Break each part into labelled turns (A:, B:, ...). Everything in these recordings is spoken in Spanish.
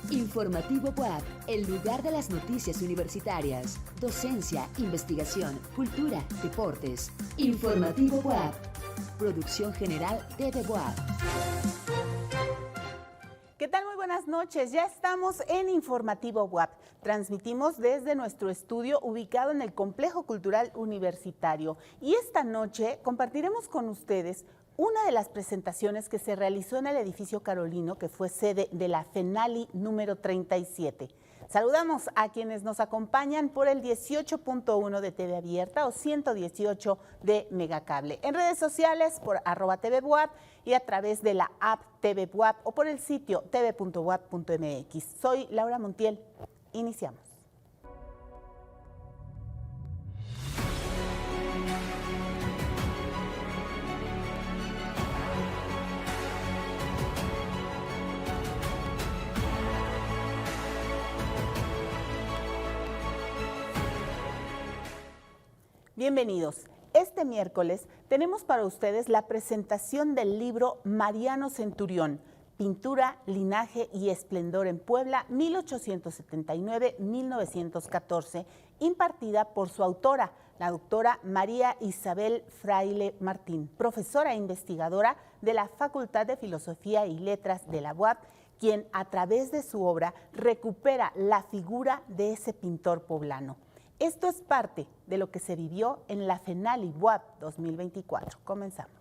A: Informativo WAP, el lugar de las noticias universitarias, docencia, investigación, cultura, deportes. Informativo WAP, producción general TV WAP.
B: ¿Qué tal? Muy buenas noches. Ya estamos en Informativo WAP. Transmitimos desde nuestro estudio ubicado en el Complejo Cultural Universitario. Y esta noche compartiremos con ustedes una de las presentaciones que se realizó en el edificio Carolino, que fue sede de la FENALI número 37. Saludamos a quienes nos acompañan por el 18.1 de TV Abierta o 118 de Megacable. En redes sociales por @TVBUAP y a través de la app TV BUAP o por el sitio tv.buap.mx. Soy Laura Montiel. Iniciamos. Bienvenidos. Este miércoles tenemos para ustedes la presentación del libro Mariano Centurión, Pintura, Linaje y Esplendor en Puebla, 1879-1914, impartida por su autora, la doctora María Isabel Fraile Martín, profesora e investigadora de la Facultad de Filosofía y Letras de la UAP, quien a través de su obra recupera la figura de ese pintor poblano. Esto es parte de lo que se vivió en la FENALI UAP 2024. Comenzamos.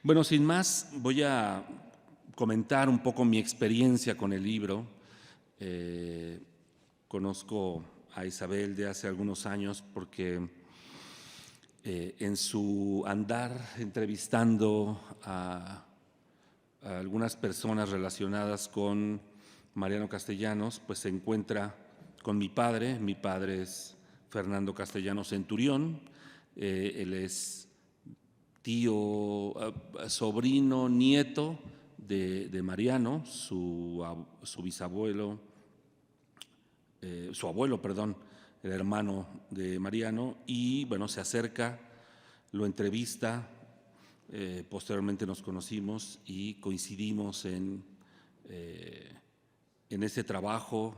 C: Bueno, sin más, voy a comentar un poco mi experiencia con el libro. Conozco a Isabel de hace algunos años porque en su andar entrevistando a algunas personas relacionadas con Mariano Castellanos, pues se encuentra con mi padre. Mi padre es Fernando Castellanos Centurión. Él es tío, sobrino, nieto de Mariano, su bisabuelo, su abuelo, perdón, el hermano de Mariano, y bueno, se acerca, lo entrevista, posteriormente nos conocimos y coincidimos en ese trabajo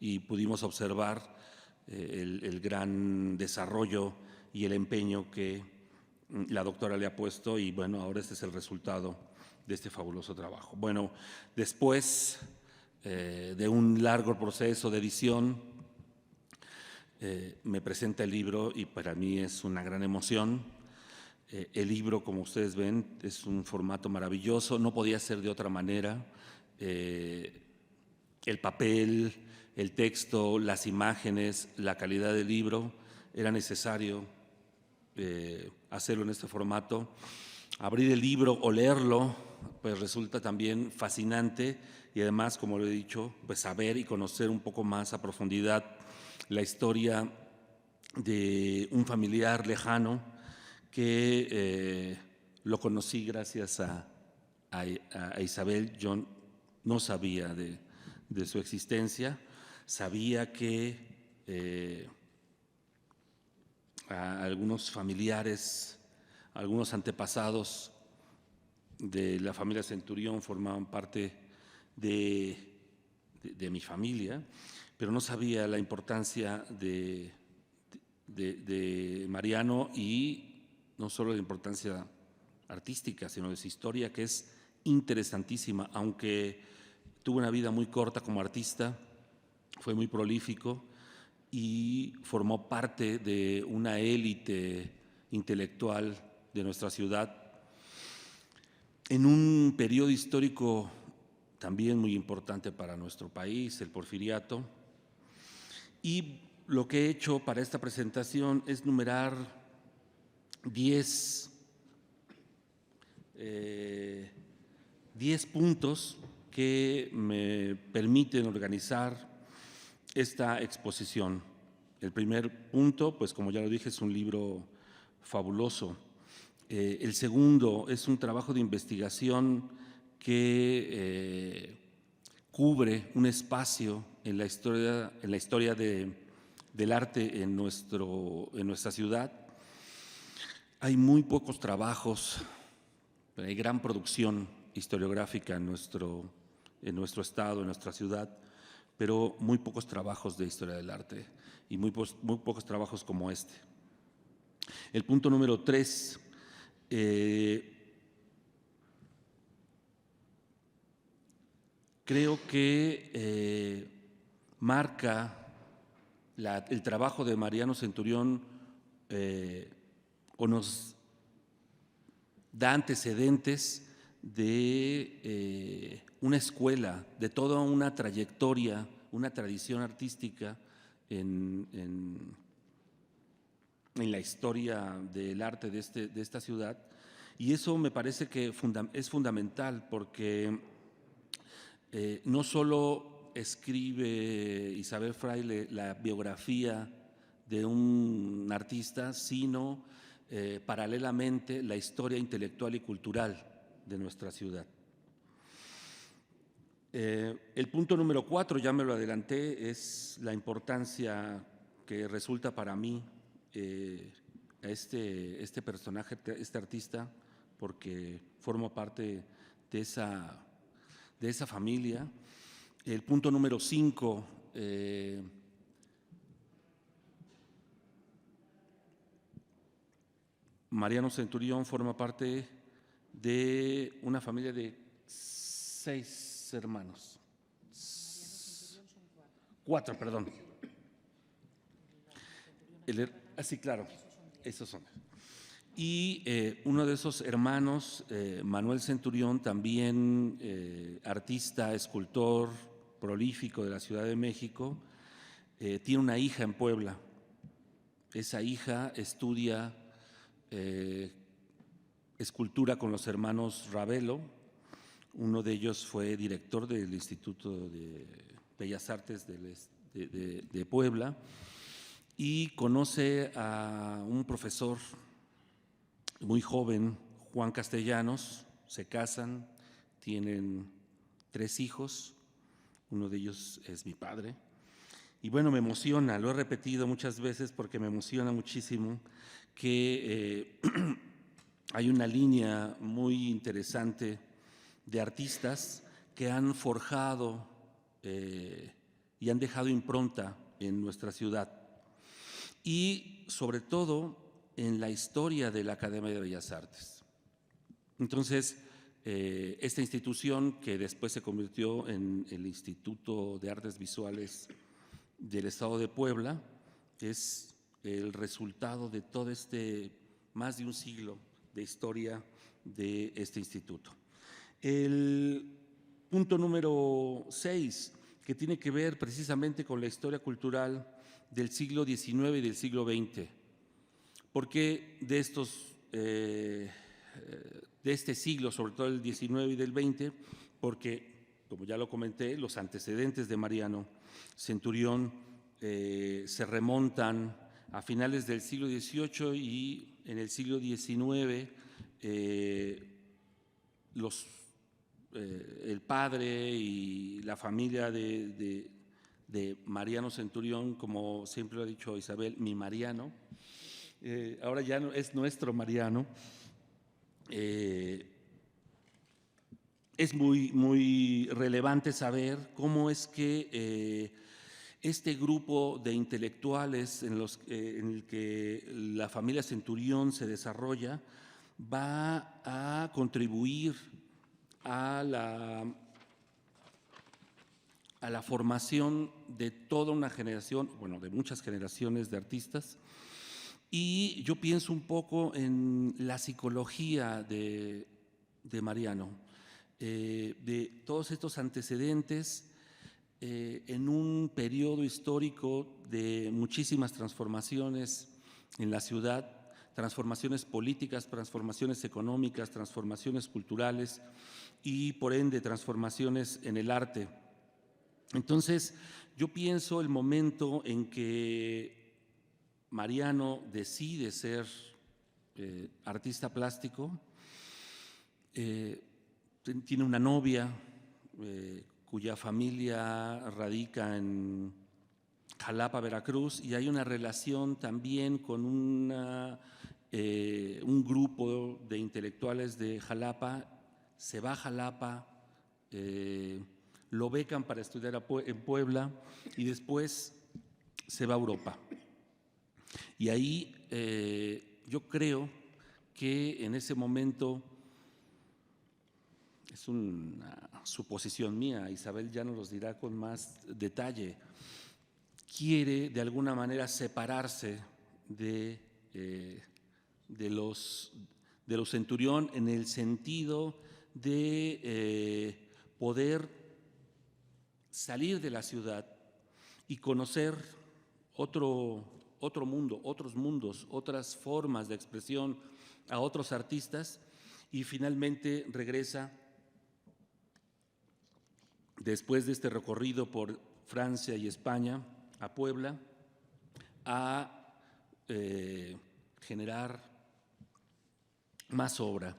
C: y pudimos observar el gran desarrollo y el empeño que la doctora le ha puesto, y bueno, ahora este es el resultado de este fabuloso trabajo. Bueno, después de un largo proceso de edición, me presenta el libro y para mí es una gran emoción. El libro, como ustedes ven, es un formato maravilloso, no podía ser de otra manera. El papel, el texto, las imágenes, la calidad del libro, era necesario hacerlo en este formato. Abrir el libro o leerlo, pues resulta también fascinante y además, como lo he dicho, pues saber y conocer un poco más a profundidad la historia de un familiar lejano que lo conocí gracias a Isabel. Yo no sabía de su existencia. Sabía que a algunos familiares, algunos antepasados de la familia Centurión formaban parte de mi familia, pero no sabía la importancia de Mariano, y no solo la importancia artística, sino de su historia, que es interesantísima. Aunque tuvo una vida muy corta como artista, fue muy prolífico y formó parte de una élite intelectual de nuestra ciudad en un periodo histórico también muy importante para nuestro país, el Porfiriato. Y lo que he hecho para esta presentación es numerar 10 puntos que me permiten organizar esta exposición. El primer punto, pues como ya lo dije, es un libro fabuloso. El segundo es un trabajo de investigación que cubre un espacio en la historia del arte en nuestra ciudad. Hay muy pocos trabajos hay gran producción historiográfica en nuestro estado, en nuestra ciudad, pero muy pocos trabajos de historia del arte y muy pocos trabajos como este. El punto número 3, creo que marca el trabajo de Mariano Centurión o nos da antecedentes de una escuela, de toda una trayectoria, una tradición artística en la historia del arte de esta ciudad. Y eso me parece que es fundamental porque no solo escribe Isabel Fraile la biografía de un artista, sino paralelamente la historia intelectual y cultural de nuestra ciudad. El punto número 4, ya me lo adelanté, es la importancia que resulta para mí este personaje, este artista, porque formo parte de esa familia. El punto número 5, Mariano Centurión forma parte de una familia de 6 hermanos. 4, perdón. Sí, claro, esos son. Y uno de esos hermanos, Manuel Centurión, también artista, escultor, prolífico de la Ciudad de México, tiene una hija en Puebla. Esa hija estudia escultura con los hermanos Ravelo. Uno de ellos fue director del Instituto de Bellas Artes de Puebla y conoce a un profesor muy joven, Juan Castellanos. Se casan, tienen 3 hijos, uno de ellos es mi padre. Y bueno, me emociona, lo he repetido muchas veces porque me emociona muchísimo que hay una línea muy interesante de artistas que han forjado y han dejado impronta en nuestra ciudad y sobre todo en la historia de la Academia de Bellas Artes. Entonces, esta institución que después se convirtió en el Instituto de Artes Visuales del Estado de Puebla es el resultado de todo más de un siglo de historia de este instituto. El punto número 6, que tiene que ver precisamente con la historia cultural del siglo XIX y del siglo XX. ¿Por qué de este siglo, sobre todo el XIX y del XX? Porque, como ya lo comenté, los antecedentes de Mariano Centurión se remontan a finales del siglo XVIII y en el siglo XIX el padre y la familia de Mariano Centurión, como siempre lo ha dicho Isabel, mi Mariano, ahora ya es nuestro Mariano. Es muy relevante saber cómo es que este grupo de intelectuales en el que la familia Centurión se desarrolla va a contribuir a la formación de toda una generación, bueno, de muchas generaciones de artistas. Y yo pienso un poco en la psicología de Mariano, de todos estos antecedentes en un periodo histórico de muchísimas transformaciones en la ciudad, transformaciones políticas, transformaciones económicas, transformaciones culturales y por ende transformaciones en el arte. Entonces, yo pienso el momento en que Mariano decide ser artista plástico, tiene una novia cuya familia radica en Jalapa, Veracruz, y hay una relación también con una un grupo de intelectuales de Jalapa se va a Jalapa, lo becan para estudiar en Puebla y después se va a Europa. Y ahí yo creo que en ese momento, es una suposición mía, Isabel ya nos los dirá con más detalle, quiere de alguna manera separarse de los Centurión en el sentido de poder salir de la ciudad y conocer otro mundo, otros mundos, otras formas de expresión, a otros artistas, y finalmente regresa después de este recorrido por Francia y España a Puebla a generar más obra.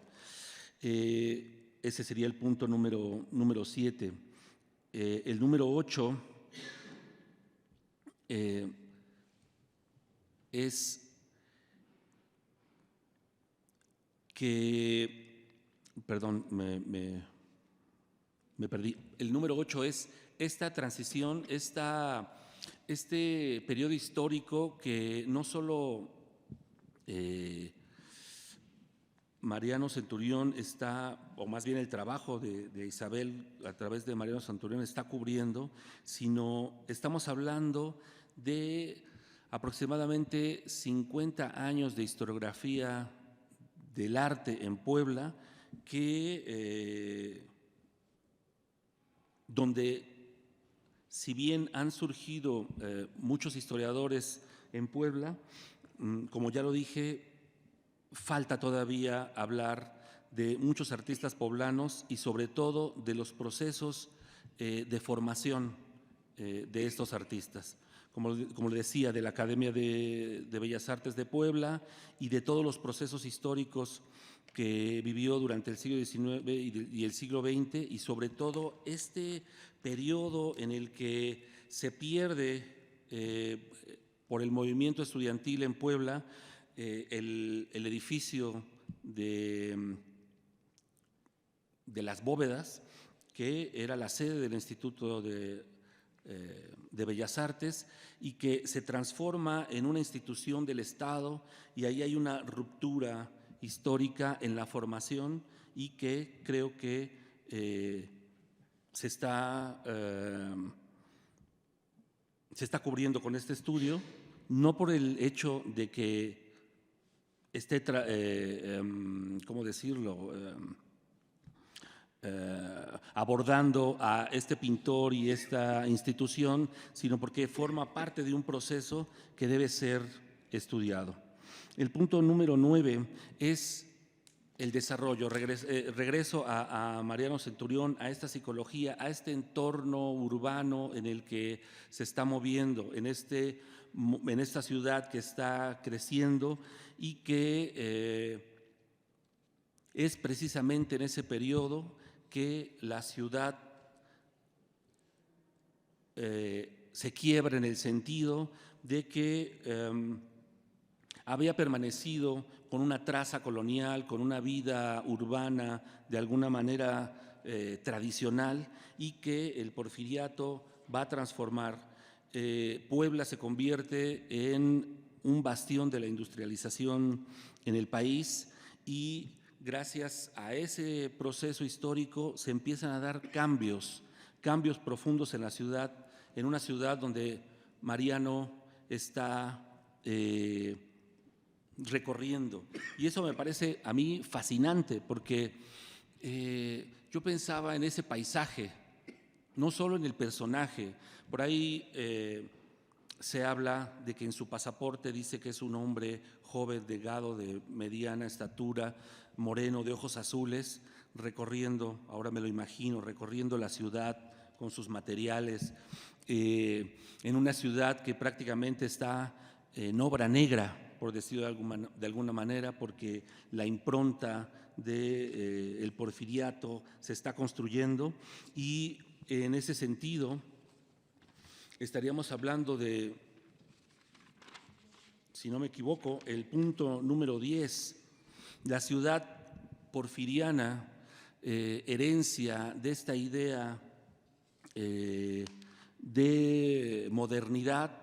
C: Ese sería el punto número 7. El número 8 es que, perdón, me perdí. El número 8 es esta transición, este periodo histórico que no solo Mariano Centurión está, o más bien el trabajo de Isabel a través de Mariano Centurión está cubriendo, sino estamos hablando de aproximadamente 50 años de historiografía del arte en Puebla, donde si bien han surgido muchos historiadores en Puebla, como ya lo dije, falta todavía hablar de muchos artistas poblanos y sobre todo de los procesos de formación de estos artistas. Como le decía, de la Academia de Bellas Artes de Puebla y de todos los procesos históricos que vivió durante el siglo XIX y el siglo XX, y sobre todo este periodo en el que se pierde por el movimiento estudiantil en Puebla el edificio de las Bóvedas, que era la sede del Instituto de Bellas Artes y que se transforma en una institución del Estado, y ahí hay una ruptura histórica en la formación y que creo que se está cubriendo con este estudio, no por el hecho de que esté, ¿cómo decirlo?, abordando a este pintor y esta institución, sino porque forma parte de un proceso que debe ser estudiado. El punto número 9 es el desarrollo. Regreso a Mariano Centurión, a esta psicología, a este entorno urbano en el que se está moviendo, en esta ciudad que está creciendo y que es precisamente en ese periodo que la ciudad se quiebra en el sentido de que había permanecido con una traza colonial, con una vida urbana de alguna manera tradicional, y que el porfiriato va a transformar. Puebla se convierte en un bastión de la industrialización en el país, y gracias a ese proceso histórico se empiezan a dar cambios profundos en la ciudad, en una ciudad donde Mariano está recorriendo. Y eso me parece a mí fascinante, porque yo pensaba en ese paisaje, no solo en el personaje. Por ahí se habla de que en su pasaporte dice que es un hombre joven, delgado, de mediana estatura, moreno, de ojos azules, recorriendo, ahora me lo imagino, recorriendo la ciudad con sus materiales, en una ciudad que prácticamente está en obra negra, por decirlo de alguna manera, porque la impronta del porfiriato se está construyendo, y en ese sentido estaríamos hablando de si no me equivoco, el punto número 10, la ciudad porfiriana, herencia de esta idea de modernidad,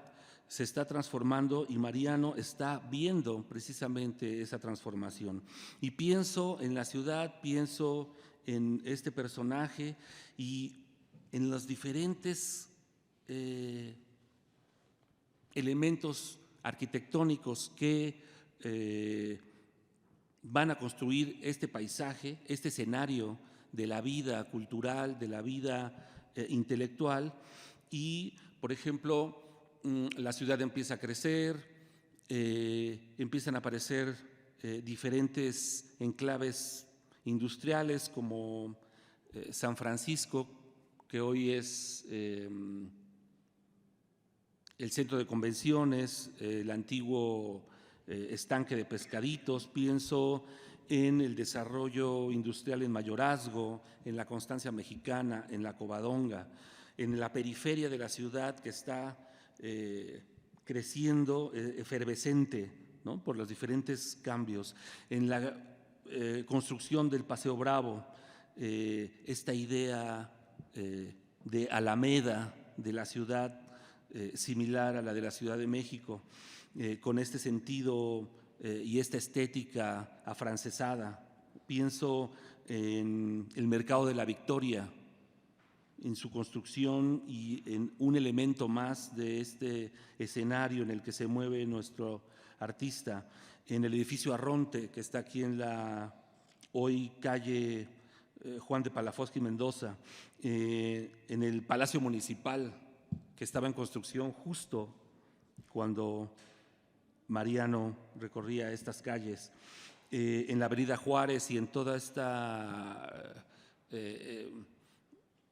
C: se está transformando y Mariano está viendo precisamente esa transformación. Y pienso en la ciudad, pienso en este personaje y en los diferentes elementos arquitectónicos que van a construir este paisaje, este escenario de la vida cultural, de la vida intelectual. Y, por ejemplo, la ciudad empieza a crecer, empiezan a aparecer diferentes enclaves industriales como San Francisco, que hoy es el centro de convenciones, el antiguo estanque de pescaditos. Pienso en el desarrollo industrial en Mayorazgo, en la Constancia Mexicana, en la Covadonga, en la periferia de la ciudad que está creciendo, efervescente, ¿no?, por los diferentes cambios, en la construcción del Paseo Bravo, esta idea de Alameda de la ciudad, similar a la de la Ciudad de México, con este sentido y esta estética afrancesada. Pienso en el Mercado de la Victoria, en su construcción y en un elemento más de este escenario en el que se mueve nuestro artista, en el edificio Arronte, que está aquí en la hoy calle Juan de Palafox y Mendoza, en el Palacio Municipal, que estaba en construcción justo cuando Mariano recorría estas calles, en la Avenida Juárez y en toda esta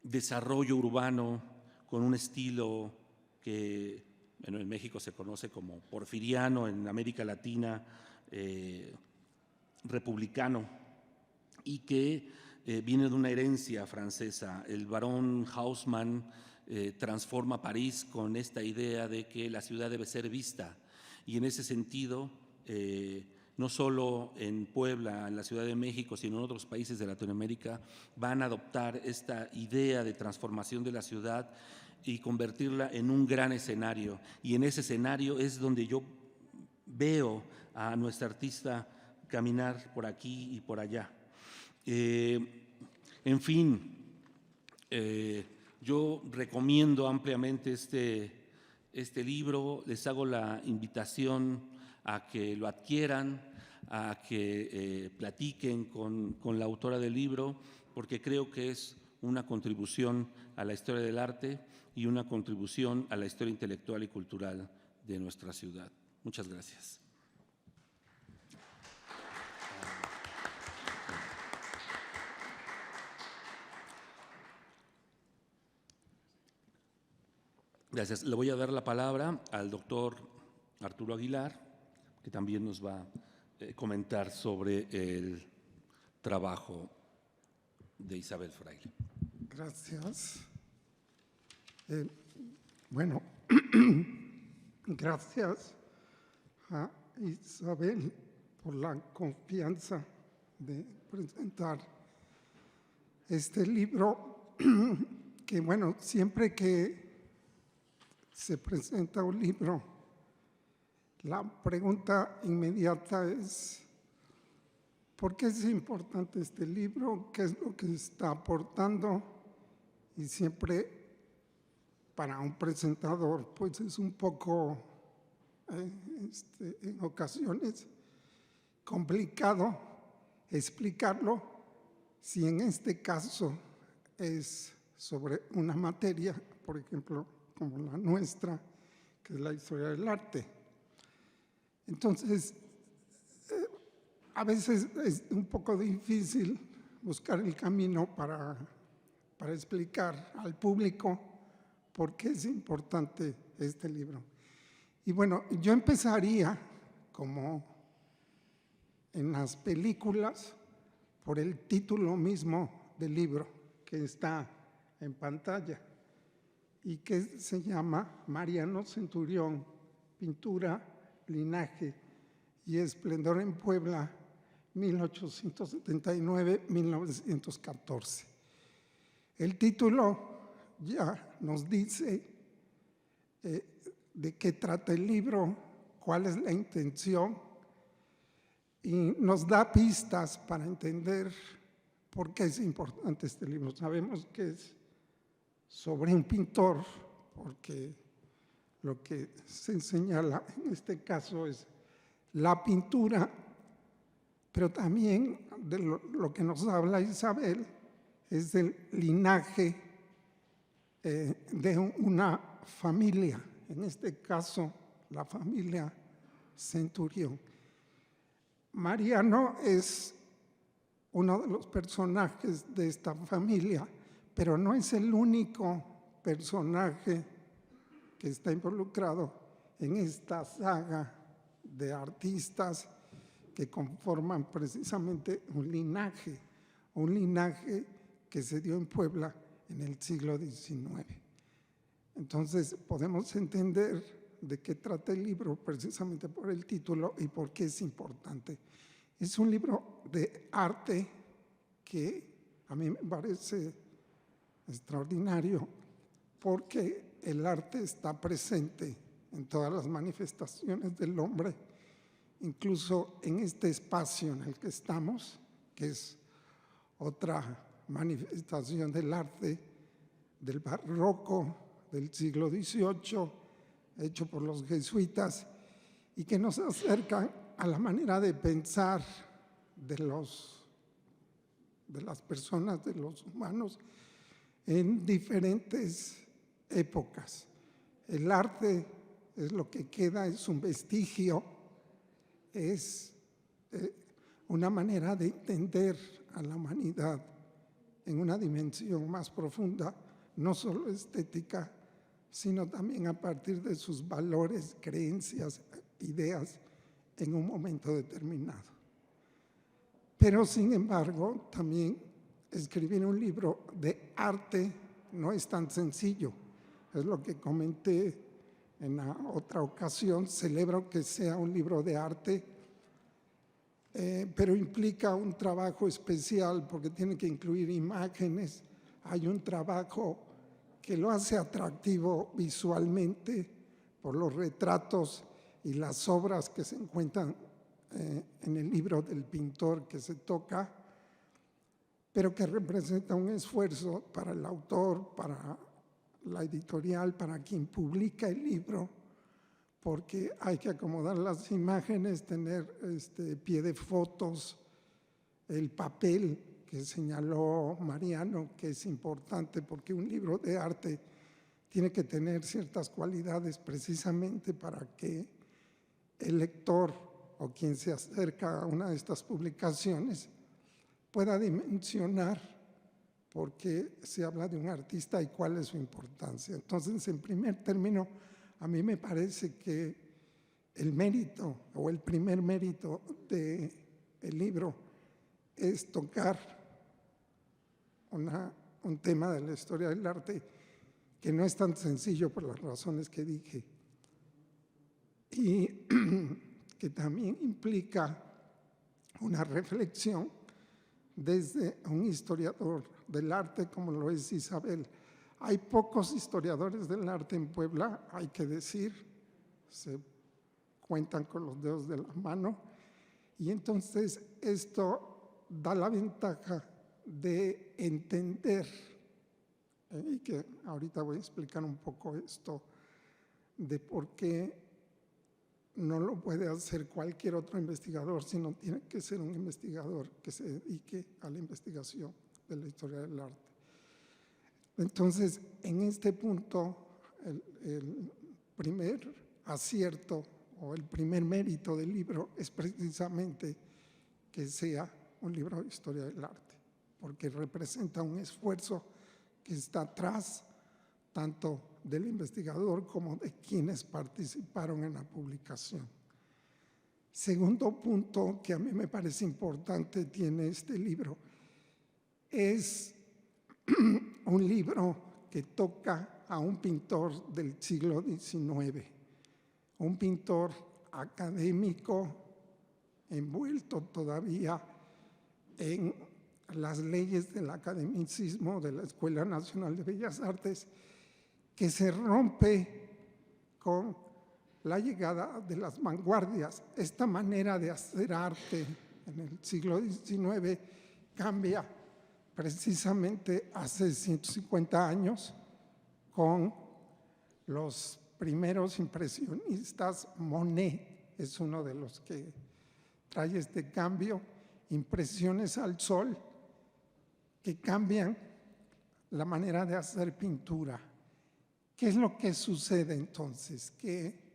C: desarrollo urbano con un estilo que, bueno, en México se conoce como porfiriano, en América Latina republicano, y que viene de una herencia francesa. El barón Haussmann transforma París con esta idea de que la ciudad debe ser vista, y en ese sentido, no solo en Puebla, en la Ciudad de México, sino en otros países de Latinoamérica, van a adoptar esta idea de transformación de la ciudad y convertirla en un gran escenario. Y en ese escenario es donde yo veo a nuestra artista caminar por aquí y por allá. En fin, yo recomiendo ampliamente este libro, les hago la invitación a que lo adquieran, a que platiquen con la autora del libro, porque creo que es una contribución a la historia del arte y una contribución a la historia intelectual y cultural de nuestra ciudad. Muchas gracias. Gracias. Le voy a dar la palabra al doctor Arturo Aguilar, que también nos va a comentar sobre el trabajo de Isabel Fraile.
D: Gracias. Bueno, gracias a Isabel por la confianza de presentar este libro, que bueno, siempre que se presenta un libro, la pregunta inmediata es: ¿por qué es importante este libro? ¿Qué es lo que está aportando? Y siempre para un presentador pues es un poco, en ocasiones, complicado explicarlo si en este caso es sobre una materia, por ejemplo, como la nuestra, que es la historia del arte. Entonces, a veces es un poco difícil buscar el camino para explicar al público por qué es importante este libro. Y bueno, yo empezaría, como en las películas, por el título mismo del libro, que está en pantalla, y que se llama Mariano Centurión, pintura Linaje y Esplendor en Puebla, 1879-1914. El título ya nos dice de qué trata el libro, cuál es la intención, y nos da pistas para entender por qué es importante este libro. Sabemos que es sobre un pintor, porque lo que se señala en este caso es la pintura, pero también de lo que nos habla Isabel es del linaje de una familia, en este caso la familia Centurión. Mariano es uno de los personajes de esta familia, pero no es el único personaje que está involucrado en esta saga de artistas que conforman precisamente un linaje que se dio en Puebla en el siglo XIX. Entonces podemos entender de qué trata el libro precisamente por el título y por qué es importante. Es un libro de arte que a mí me parece extraordinario porque el arte está presente en todas las manifestaciones del hombre, incluso en este espacio en el que estamos, que es otra manifestación del arte del barroco del siglo XVIII, hecho por los jesuitas, y que nos acercan a la manera de pensar de las personas, de los humanos, en diferentes épocas. El arte es lo que queda, es un vestigio, es una manera de entender a la humanidad en una dimensión más profunda, no solo estética, sino también a partir de sus valores, creencias, ideas en un momento determinado. Pero, sin embargo, también escribir un libro de arte no es tan sencillo. Es lo que comenté en la otra ocasión. Celebro que sea un libro de arte, pero implica un trabajo especial porque tiene que incluir imágenes. Hay un trabajo que lo hace atractivo visualmente por los retratos y las obras que se encuentran en el libro del pintor que se toca, pero que representa un esfuerzo para el autor, para la editorial, para quien publica el libro, porque hay que acomodar las imágenes, tener pie de fotos, el papel que señaló Mariano, que es importante porque un libro de arte tiene que tener ciertas cualidades precisamente para que el lector o quien se acerca a una de estas publicaciones pueda dimensionar por qué se habla de un artista y cuál es su importancia. Entonces, en primer término, a mí me parece que el mérito o el primer mérito del libro es tocar un tema de la historia del arte que no es tan sencillo por las razones que dije y que también implica una reflexión desde un historiador del arte como lo es Isabel. Hay pocos historiadores del arte en Puebla, hay que decir, se cuentan con los dedos de la mano, y entonces esto da la ventaja de entender, y que ahorita voy a explicar un poco esto, de por qué no lo puede hacer cualquier otro investigador, sino tiene que ser un investigador que se dedique a la investigación de la historia del arte. Entonces, en este punto, el primer acierto o el primer mérito del libro es precisamente que sea un libro de historia del arte, porque representa un esfuerzo que está atrás tanto del investigador como de quienes participaron en la publicación. Segundo punto que a mí me parece importante tiene este libro, es un libro que toca a un pintor del siglo XIX, un pintor académico envuelto todavía en las leyes del academicismo de la Escuela Nacional de Bellas Artes, que se rompe con la llegada de las vanguardias. Esta manera de hacer arte en el siglo XIX cambia precisamente hace 150 años con los primeros impresionistas. Monet es uno de los que trae este cambio, impresiones al sol que cambian la manera de hacer pintura. ¿Qué es lo que sucede entonces? Que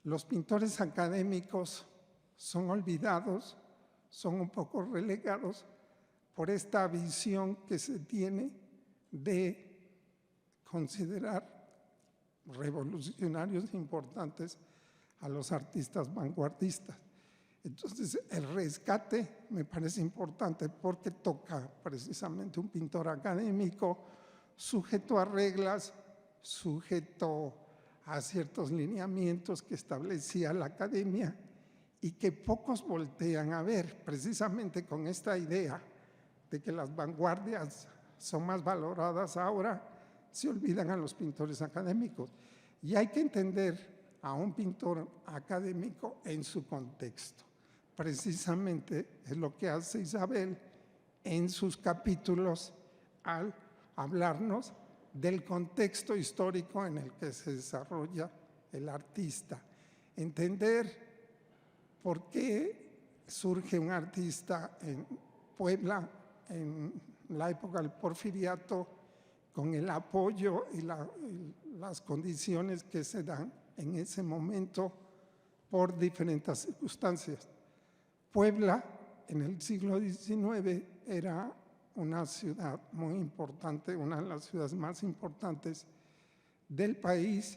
D: los pintores académicos son olvidados, son un poco relegados por esta visión que se tiene de considerar revolucionarios importantes a los artistas vanguardistas. Entonces, el rescate me parece importante porque toca precisamente un pintor académico sujeto a reglas, sujeto a ciertos lineamientos que establecía la academia y que pocos voltean a ver, precisamente con esta idea de que las vanguardias son más valoradas ahora, se olvidan a los pintores académicos. Y hay que entender a un pintor académico en su contexto. Precisamente es lo que hace Isabel en sus capítulos al hablarnos del contexto histórico en el que se desarrolla el artista. Entender por qué surge un artista en Puebla en la época del Porfiriato, con el apoyo y las condiciones que se dan en ese momento por diferentes circunstancias. Puebla en el siglo XIX era una ciudad muy importante, una de las ciudades más importantes del país,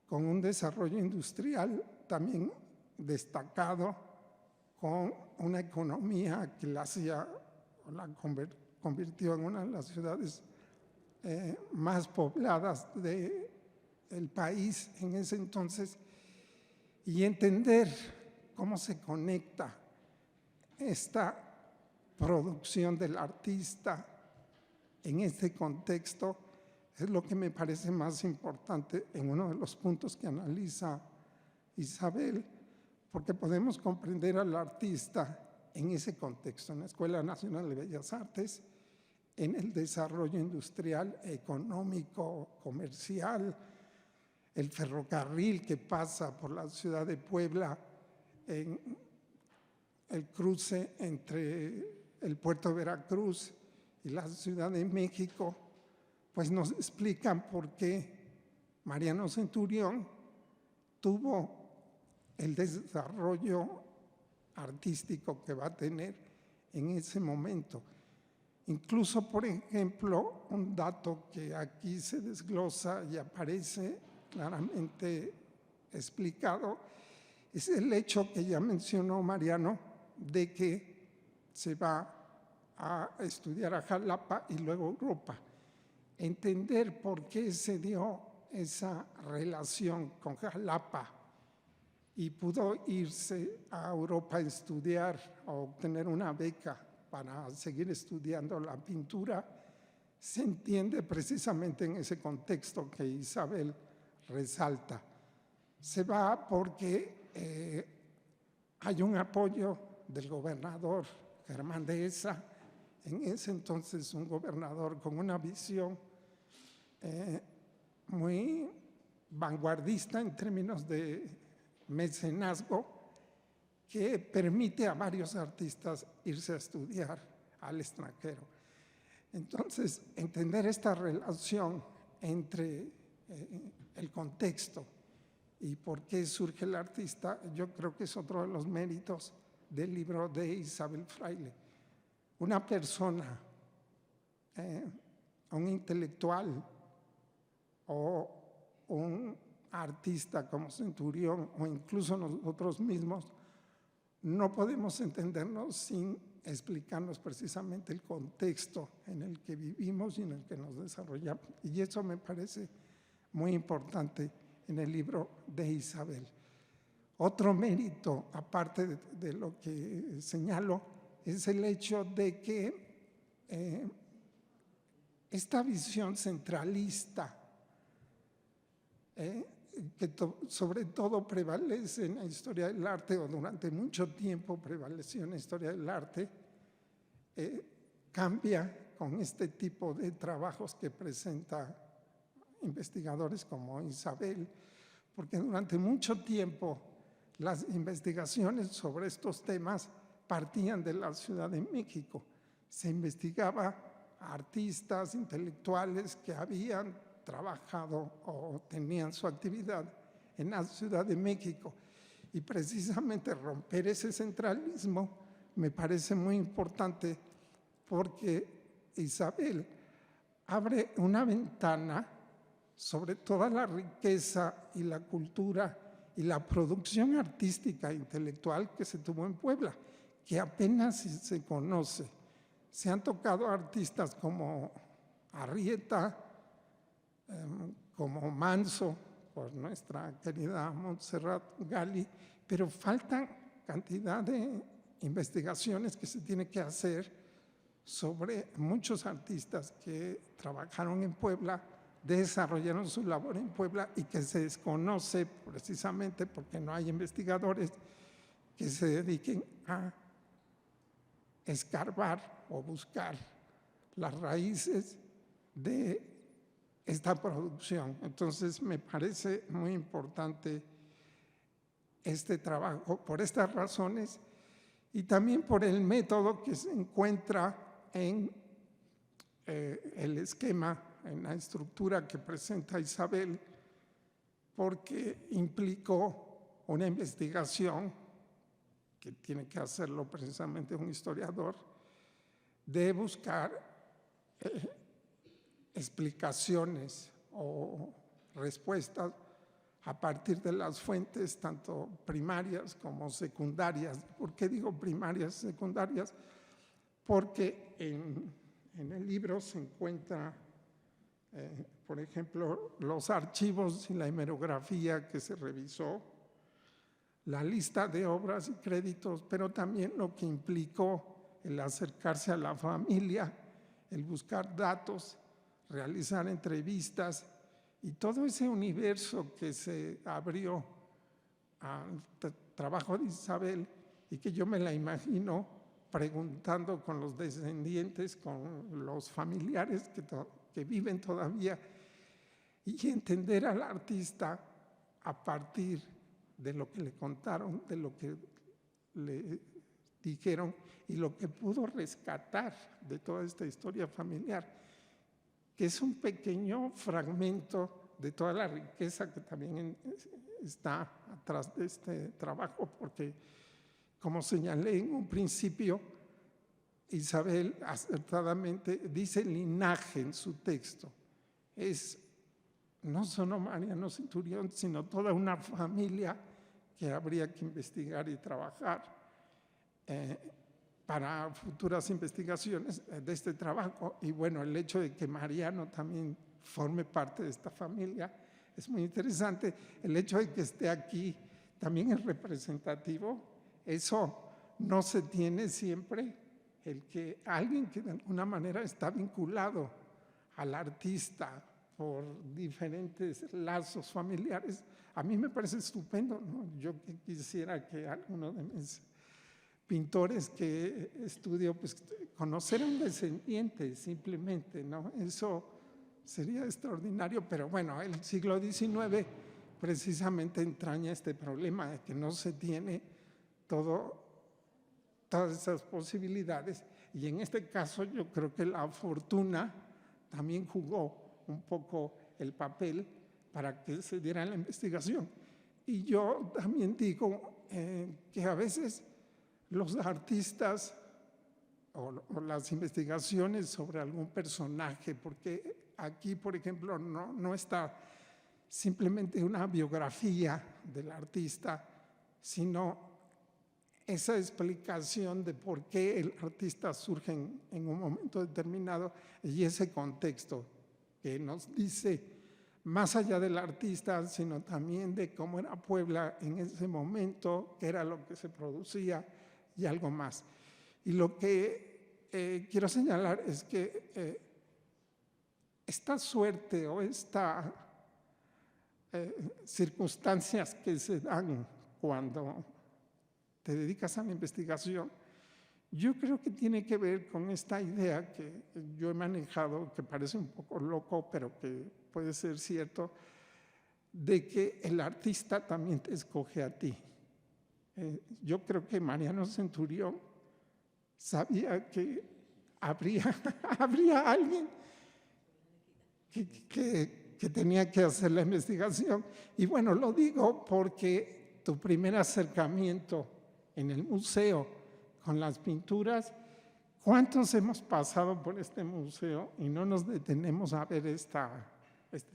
D: con un desarrollo industrial también destacado, con una economía que la convirtió en una de las ciudades más pobladas del país en ese entonces, y entender cómo se conecta esta producción del artista en este contexto es lo que me parece más importante en uno de los puntos que analiza Isabel, porque podemos comprender al artista en ese contexto, en la Escuela Nacional de Bellas Artes, en el desarrollo industrial, económico, comercial, el ferrocarril que pasa por la ciudad de Puebla, en el cruce entre el puerto de Veracruz y la Ciudad de México, pues nos explican por qué Mariano Centurión tuvo el desarrollo artístico que va a tener en ese momento. Incluso, por ejemplo, un dato que aquí se desglosa y aparece claramente explicado es el hecho que ya mencionó Mariano de que se va a estudiar a Jalapa y luego a Europa. Entender por qué se dio esa relación con Jalapa y pudo irse a Europa a estudiar o obtener una beca para seguir estudiando la pintura, se entiende precisamente en ese contexto que Isabel resalta. Se va porque hay un apoyo del gobernador Germán Dehesa, en ese entonces un gobernador con una visión muy vanguardista en términos de mecenazgo, que permite a varios artistas irse a estudiar al extranjero. Entonces, entender esta relación entre el contexto y por qué surge el artista, yo creo que es otro de los méritos del libro de Isabel Fraile. Una persona, un intelectual o un artista como Centurión o incluso nosotros mismos, no podemos entendernos sin explicarnos precisamente el contexto en el que vivimos y en el que nos desarrollamos. Y eso me parece muy importante en el libro de Isabel. Otro mérito, aparte de lo que señalo, es el hecho de que esta visión centralista, que sobre todo prevalece en la historia del arte, o durante mucho tiempo prevaleció en la historia del arte, cambia con este tipo de trabajos que presenta investigadores como Isabel, porque durante mucho tiempo las investigaciones sobre estos temas partían de la Ciudad de México. Se investigaba a artistas, intelectuales que habían trabajado o tenían su actividad en la Ciudad de México. Y precisamente romper ese centralismo me parece muy importante, porque Isabel abre una ventana sobre toda la riqueza y la cultura y la producción artística e intelectual que se tuvo en Puebla, que apenas se conoce. Se han tocado artistas como Arrieta, como Manso, por nuestra querida Montserrat Gali, pero faltan cantidad de investigaciones que se tienen que hacer sobre muchos artistas que trabajaron en Puebla, desarrollaron su labor en Puebla y que se desconoce precisamente porque no hay investigadores que se dediquen a escarbar o buscar las raíces de esta producción. Entonces me parece muy importante este trabajo por estas razones y también por el método que se encuentra en el esquema, en la estructura que presenta Isabel, porque implicó una investigación que tiene que hacerlo precisamente un historiador, de buscar explicaciones o respuestas a partir de las fuentes tanto primarias como secundarias. ¿Por qué digo primarias y secundarias? Porque en el libro se encuentra, por ejemplo, los archivos y la hemerografía que se revisó, la lista de obras y créditos, pero también lo que implicó el acercarse a la familia, el buscar datos, realizar entrevistas y todo ese universo que se abrió al trabajo de Isabel y que yo me la imagino preguntando con los descendientes, con los familiares que viven todavía, y entender al artista a partir de lo que le contaron, de lo que le dijeron y lo que pudo rescatar de toda esta historia familiar, que es un pequeño fragmento de toda la riqueza que también está atrás de este trabajo, porque, como señalé en un principio, Isabel acertadamente dice linaje en su texto. Es no solo Mariano Centurión, sino toda una familia que habría que investigar y trabajar para futuras investigaciones de este trabajo. Y bueno, el hecho de que Mariano también forme parte de esta familia es muy interesante. El hecho de que esté aquí también es representativo. Eso no se tiene siempre, el que alguien que de alguna manera está vinculado al artista por diferentes lazos familiares, a mí me parece estupendo, ¿no? Yo quisiera que alguno de mis pintores que estudio, pues conocer a un descendiente simplemente, ¿no? Eso sería extraordinario, pero bueno, el siglo XIX precisamente entraña este problema de que no se tiene todas esas posibilidades, y en este caso yo creo que la fortuna también jugó un poco el papel para que se diera la investigación. Y yo también digo que a veces los artistas o las investigaciones sobre algún personaje, porque aquí, por ejemplo, no está simplemente una biografía del artista, sino esa explicación de por qué el artista surge en un momento determinado y ese contexto que nos dice más allá del artista, sino también de cómo era Puebla en ese momento, qué era lo que se producía y algo más. Y lo que quiero señalar es que esta suerte o estas circunstancias que se dan cuando te dedicas a la investigación, yo creo que tiene que ver con esta idea que yo he manejado, que parece un poco loco, pero que puede ser cierto, de que el artista también te escoge a ti. Yo creo que Mariano Centurión sabía que habría alguien que tenía que hacer la investigación. Y bueno, lo digo porque tu primer acercamiento en el museo con las pinturas, ¿cuántos hemos pasado por este museo y no nos detenemos a ver este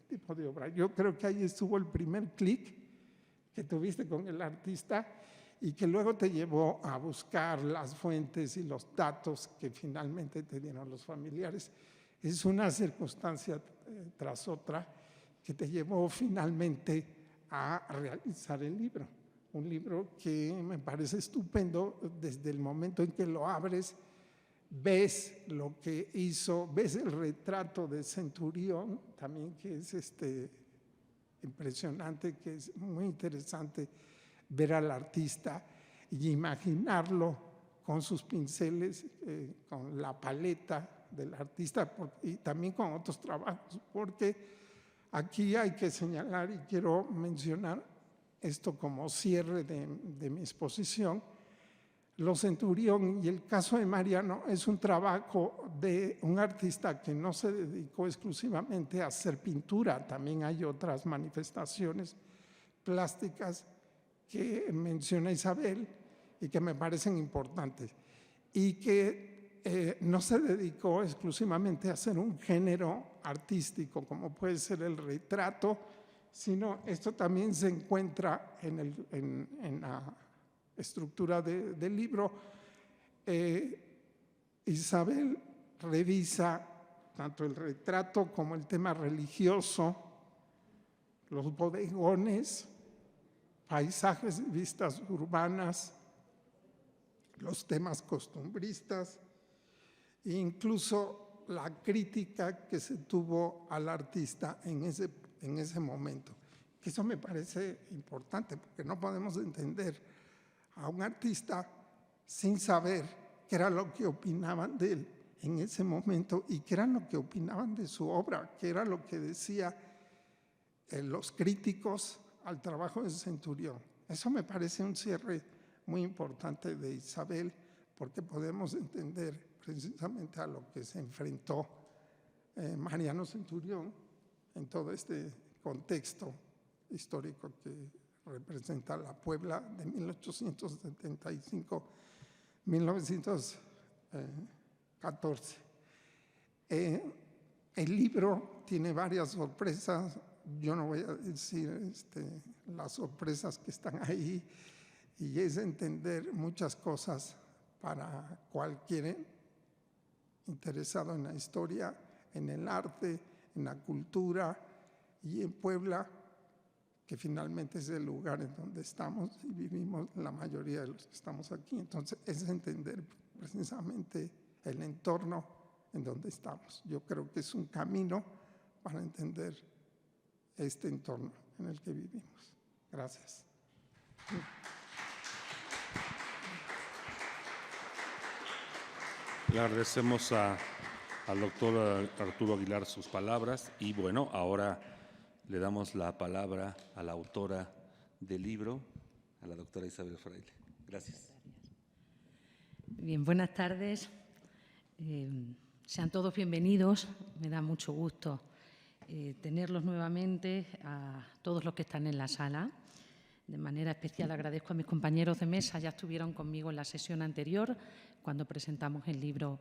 D: tipo de obra? Yo creo que ahí estuvo el primer clic que tuviste con el artista y que luego te llevó a buscar las fuentes y los datos que finalmente te dieron los familiares. Es una circunstancia tras otra que te llevó finalmente a realizar el libro. Un libro que me parece estupendo. Desde el momento en que lo abres, ves lo que hizo, ves el retrato de Centurión, también que es impresionante, que es muy interesante ver al artista y imaginarlo con sus pinceles, con la paleta del artista y también con otros trabajos, porque aquí hay que señalar y quiero mencionar esto como cierre de mi exposición. Los Centurión y el caso de Mariano es un trabajo de un artista que no se dedicó exclusivamente a hacer pintura, también hay otras manifestaciones plásticas que menciona Isabel y que me parecen importantes, y que no se dedicó exclusivamente a hacer un género artístico como puede ser el retrato, sino esto también se encuentra en la estructura del libro. Isabel revisa tanto el retrato como el tema religioso, los bodegones, paisajes y vistas urbanas, los temas costumbristas e incluso la crítica que se tuvo al artista en ese momento. Que eso me parece importante, porque no podemos entender a un artista sin saber qué era lo que opinaban de él en ese momento y qué era lo que opinaban de su obra, qué era lo que decían los críticos al trabajo de Centurión. Eso me parece un cierre muy importante de Isabel, porque podemos entender precisamente a lo que se enfrentó Mariano Centurión en todo este contexto histórico que representa la Puebla de 1875-1914. El libro tiene varias sorpresas. Yo no voy a decir las sorpresas que están ahí, y es entender muchas cosas para cualquier interesado en la historia, en el arte, en la cultura y en Puebla, que finalmente es el lugar en donde estamos y vivimos la mayoría de los que estamos aquí. Entonces, es entender precisamente el entorno en donde estamos. Yo creo que es un camino para entender este entorno en el que vivimos. Gracias.
C: Le agradecemos al doctor Arturo Aguilar sus palabras y bueno, ahora le damos la palabra a la autora del libro, a la doctora Isabel Fraile. Gracias.
E: Bien, buenas tardes. Sean todos bienvenidos. Me da mucho gusto tenerlos nuevamente a todos los que están en la sala. De manera especial agradezco a mis compañeros de mesa, ya estuvieron conmigo en la sesión anterior, cuando presentamos el libro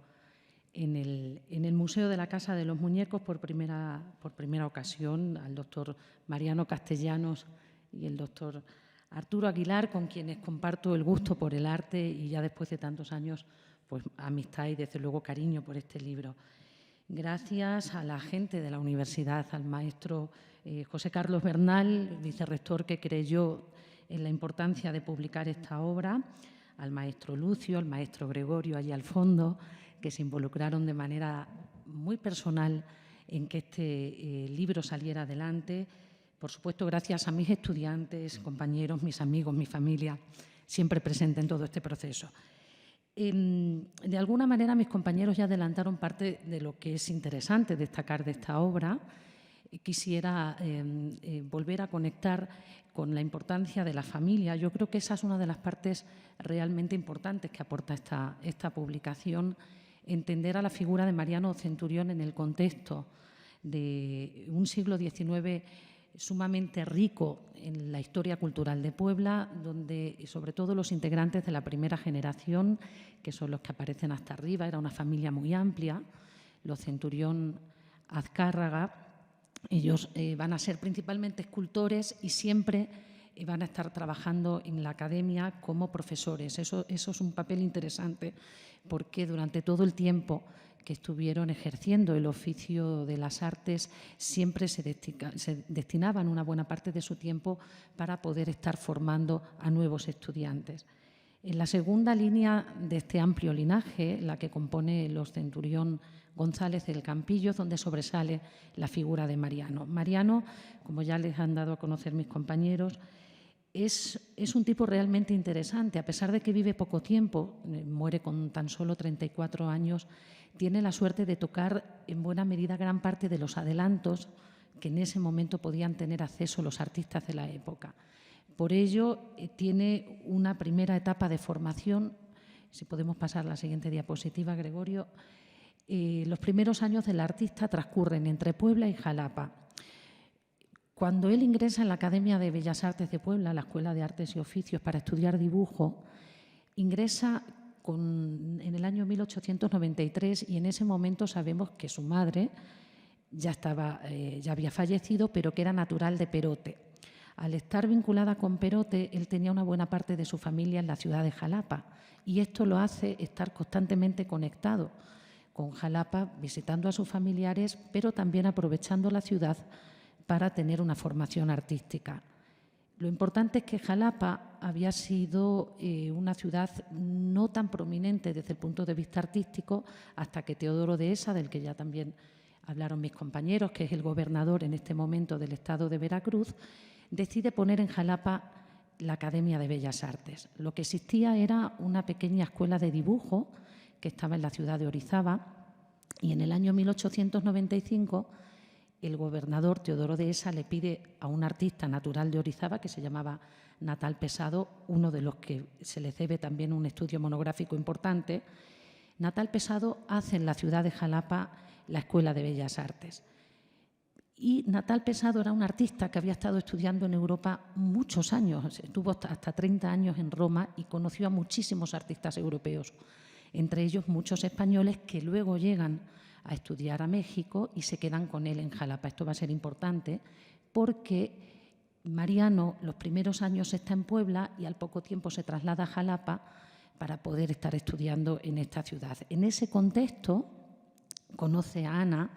E: en el Museo de la Casa de los Muñecos por primera ocasión, al doctor Mariano Castellanos y el doctor Arturo Aguilar, con quienes comparto el gusto por el arte y ya después de tantos años, pues amistad y desde luego cariño por este libro. Gracias a la gente de la universidad, al maestro José Carlos Bernal, vicerrector, que creyó en la importancia de publicar esta obra, al maestro Lucio, al maestro Gregorio allí al fondo, que se involucraron de manera muy personal en que este libro saliera adelante. Por supuesto, gracias a mis estudiantes, compañeros, mis amigos, mi familia, siempre presente en todo este proceso. De alguna manera, mis compañeros ya adelantaron parte de lo que es interesante destacar de esta obra. Quisiera volver a conectar con la importancia de la familia. Yo creo que esa es una de las partes realmente importantes que aporta esta publicación, entender a la figura de Mariano Centurión en el contexto de un siglo XIX sumamente rico en la historia cultural de Puebla, donde sobre todo los integrantes de la primera generación, que son los que aparecen hasta arriba, era una familia muy amplia, los Centurión Azcárraga. Ellos van a ser principalmente escultores y siempre van a estar trabajando en la academia como profesores. Eso es un papel interesante, porque durante todo el tiempo que estuvieron ejerciendo el oficio de las artes siempre se destinaban una buena parte de su tiempo para poder estar formando a nuevos estudiantes. En la segunda línea de este amplio linaje, la que compone los Centurión González del Campillo, donde sobresale la figura de Mariano. Mariano, como ya les han dado a conocer mis compañeros, es un tipo realmente interesante. A pesar de que vive poco tiempo, muere con tan solo 34 años, tiene la suerte de tocar en buena medida gran parte de los adelantos que en ese momento podían tener acceso los artistas de la época. Por ello, tiene una primera etapa de formación. Si podemos pasar a la siguiente diapositiva, Gregorio. Los primeros años del artista transcurren entre Puebla y Jalapa. Cuando él ingresa en la Academia de Bellas Artes de Puebla, la Escuela de Artes y Oficios, para estudiar dibujo, ingresa en el año 1893 y en ese momento sabemos que su madre ya había fallecido, pero que era natural de Perote. Al estar vinculada con Perote, él tenía una buena parte de su familia en la ciudad de Jalapa y esto lo hace estar constantemente conectado con Jalapa, visitando a sus familiares, pero también aprovechando la ciudad para tener una formación artística. Lo importante es que Jalapa había sido una ciudad no tan prominente desde el punto de vista artístico hasta que Teodoro Dehesa, del que ya también hablaron mis compañeros, que es el gobernador en este momento del estado de Veracruz, decide poner en Jalapa la Academia de Bellas Artes. Lo que existía era una pequeña escuela de dibujo que estaba en la ciudad de Orizaba y en el año 1895 el gobernador Teodoro Dehesa le pide a un artista natural de Orizaba que se llamaba Natal Pesado, uno de los que se le debe también un estudio monográfico importante. Natal Pesado hace en la ciudad de Jalapa la Escuela de Bellas Artes. Y Natal Pesado era un artista que había estado estudiando en Europa muchos años, estuvo hasta 30 años en Roma y conoció a muchísimos artistas europeos, entre ellos muchos españoles que luego llegan a estudiar a México y se quedan con él en Jalapa. Esto va a ser importante porque Mariano los primeros años está en Puebla y al poco tiempo se traslada a Jalapa para poder estar estudiando en esta ciudad. En ese contexto conoce a Ana,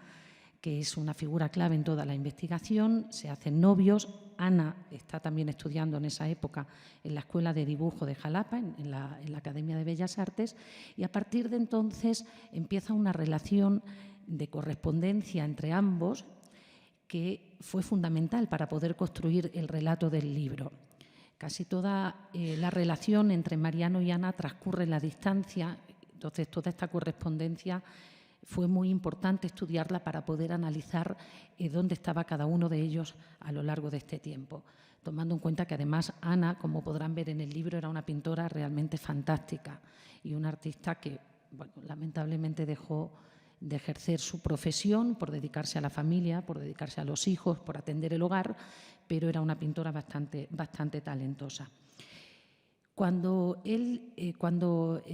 E: que es una figura clave en toda la investigación, se hacen novios. Ana está también estudiando en esa época en la Escuela de Dibujo de Jalapa, en la Academia de Bellas Artes, y a partir de entonces empieza una relación de correspondencia entre ambos que fue fundamental para poder construir el relato del libro. Casi toda la relación entre Mariano y Ana transcurre en la distancia, entonces toda esta correspondencia fue muy importante estudiarla para poder analizar dónde estaba cada uno de ellos a lo largo de este tiempo, tomando en cuenta que además Ana, como podrán ver en el libro, era una pintora realmente fantástica y una artista que, bueno, lamentablemente dejó de ejercer su profesión por dedicarse a la familia, por dedicarse a los hijos, por atender el hogar, pero era una pintora bastante talentosa. Cuando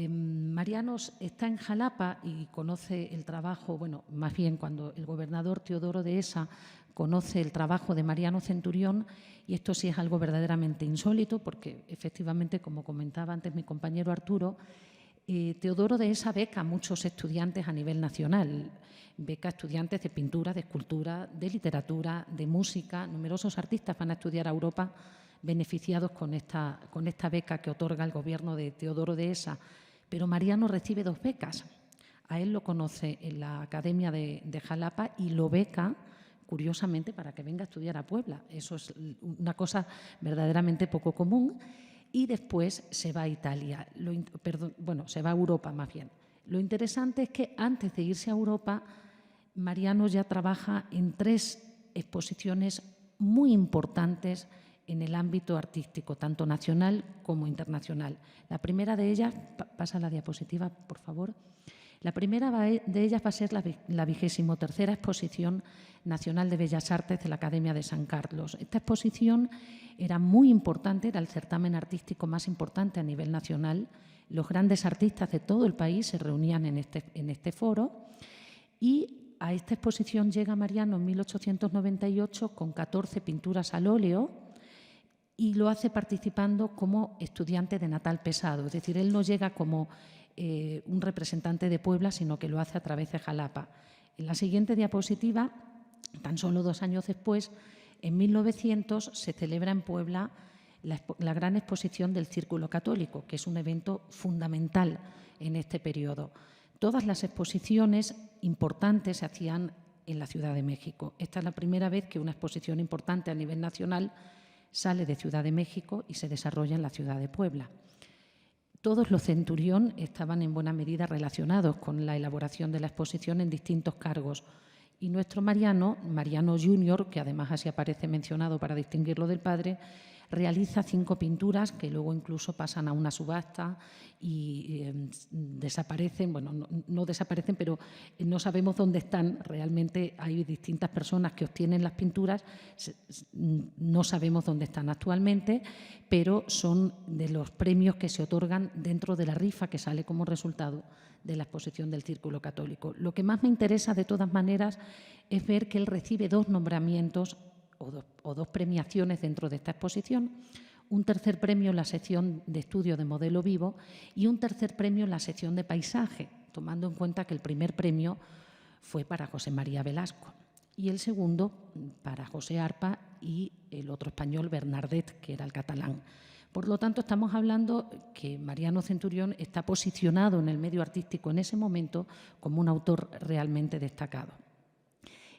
E: Mariano está en Jalapa y conoce el trabajo, bueno, más bien cuando el gobernador Teodoro Dehesa conoce el trabajo de Mariano Centurión, y esto sí es algo verdaderamente insólito porque efectivamente, como comentaba antes mi compañero Arturo, Teodoro Dehesa beca a muchos estudiantes a nivel nacional. Beca a estudiantes de pintura, de escultura, de literatura, de música. Numerosos artistas van a estudiar a Europa beneficiados con esta beca que otorga el gobierno de Teodoro Dehesa. Pero Mariano recibe 2 becas. A él lo conoce en la Academia de Jalapa y lo beca, curiosamente, para que venga a estudiar a Puebla. Eso es una cosa verdaderamente poco común. Y después se va a Italia, se va a Europa más bien. Lo interesante es que antes de irse a Europa, Mariano ya trabaja en 3 exposiciones muy importantes en el ámbito artístico, tanto nacional como internacional. La primera de ellas, pasa la diapositiva, por favor. La primera de ellas va a ser la 23ª Exposición Nacional de Bellas Artes de la Academia de San Carlos. Esta exposición era muy importante, era el certamen artístico más importante a nivel nacional. Los grandes artistas de todo el país se reunían en este foro y a esta exposición llega Mariano en 1898 con 14 pinturas al óleo y lo hace participando como estudiante de Natal Pesado. Es decir, él no llega como un representante de Puebla, sino que lo hace a través de Jalapa. En la siguiente diapositiva, tan solo 2 años después, en 1900 se celebra en Puebla la gran exposición del Círculo Católico, que es un evento fundamental en este periodo. Todas las exposiciones importantes se hacían en la Ciudad de México. Esta es la primera vez que una exposición importante a nivel nacional sale de Ciudad de México y se desarrolla en la ciudad de Puebla. Todos los Centurión estaban en buena medida relacionados con la elaboración de la exposición en distintos cargos. Y nuestro Mariano Junior, que además así aparece mencionado para distinguirlo del padre, realiza 5 pinturas que luego incluso pasan a una subasta y desaparecen, bueno, no desaparecen, pero no sabemos dónde están. Realmente hay distintas personas que obtienen las pinturas, no sabemos dónde están actualmente, pero son de los premios que se otorgan dentro de la rifa que sale como resultado de la exposición del Círculo Católico. Lo que más me interesa, de todas maneras, es ver que él recibe 2 nombramientos o 2 premiaciones dentro de esta exposición, un 3er premio en la sección de estudio de modelo vivo y un 3er premio en la sección de paisaje, tomando en cuenta que el primer premio fue para José María Velasco y el segundo para José Arpa y el otro español, Bernardet, que era el catalán. Por lo tanto, estamos hablando que Mariano Centurión está posicionado en el medio artístico en ese momento como un autor realmente destacado.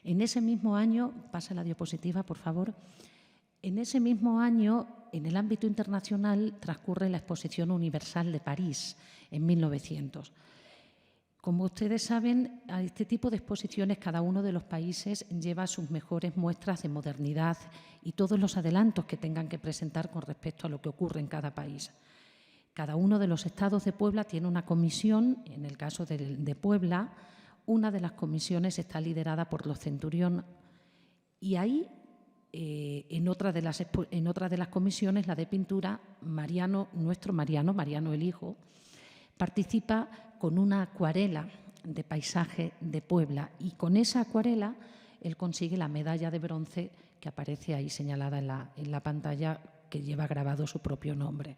E: En ese mismo año, pasa la diapositiva, por favor, en ese mismo año, en el ámbito internacional, transcurre la Exposición Universal de París, en 1900. Como ustedes saben, a este tipo de exposiciones cada uno de los países lleva sus mejores muestras de modernidad y todos los adelantos que tengan que presentar con respecto a lo que ocurre en cada país. Cada uno de los estados de Puebla tiene una comisión, en el caso de Puebla, una de las comisiones está liderada por los Centurión y ahí, en otra de las comisiones, la de pintura, nuestro Mariano el hijo, participa con una acuarela de paisaje de Puebla y con esa acuarela él consigue la medalla de bronce que aparece ahí señalada en la pantalla, que lleva grabado su propio nombre.